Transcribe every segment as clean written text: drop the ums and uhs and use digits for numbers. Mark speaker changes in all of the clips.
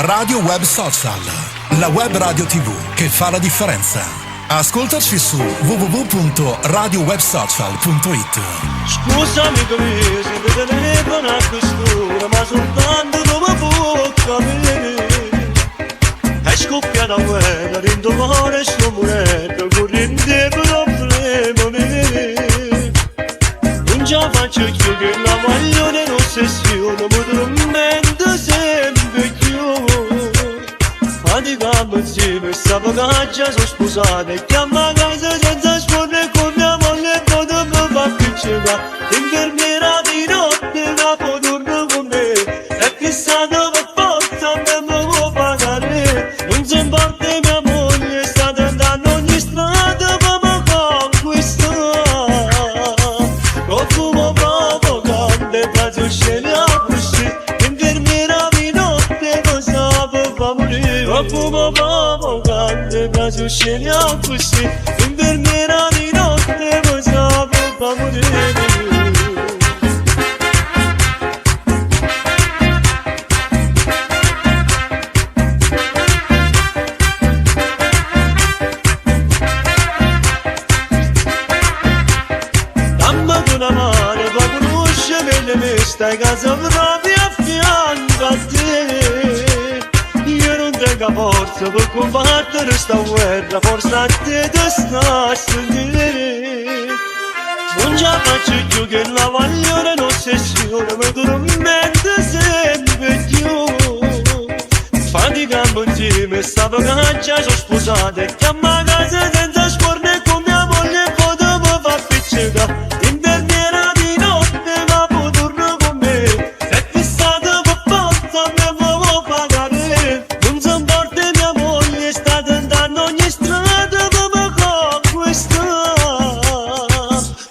Speaker 1: Radio Web Social, la web radio TV che fa la differenza. Ascoltaci su www.radiowebsocial.it.
Speaker 2: Scusami come se ti telefono a quest'ora, ma soltanto dopo poco a me. È scoppiata guerra, rindomore sto morendo, corrente problema me. Non ce la faccio più che la voglio nell'ossessione, mi tormento sempre più. Faticamo insieme, sta vacaggia sono scusate, chiama a casa senza scorrere con mia moglie, poi mi fa piccina. Infermiera di notte, la può tornare con me, è fissata per forza, me lo può pagare. Non si importa mia moglie, sta tentando ogni strada per mi conquistare. Profumo provocante, faccio scegliere così, infermiera di notte, cosa per fa morire. Profumo provocante, faccio scegliere così, infermiera di notte, cosa per fa morire. Una mano per conoscere me, stai casa proprio a fianco a te. Io non tengo forza per combattere sta guerra, forza a te ti sta a sentire. Non ce la faccio più che la voglio nell'ossessione, mi tormenta sempre più. Faticamo insieme, sta vacaggia sono scusate, chiama a casa senza scorrere con mia moglie, poi mi fa piccina.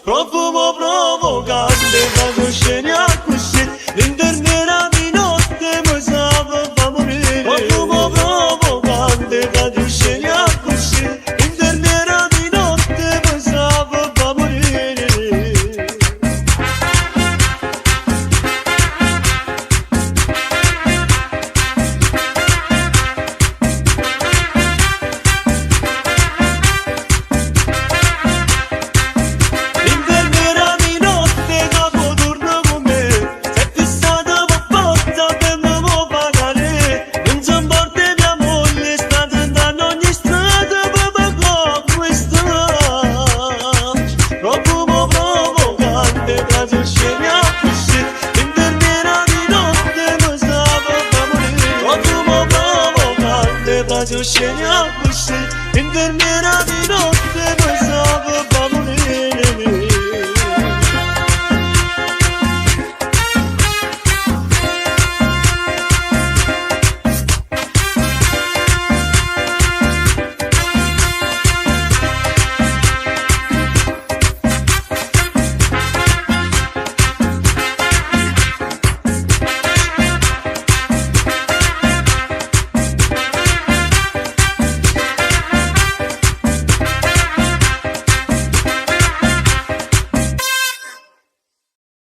Speaker 2: Profumo provocante, faccio scegliere così, l'infermiera di notte mi sa per fa morire. Profumo provocante, faccio scegliere così, l'infermiera di notte mi sa per fa morire. Faccio scegliere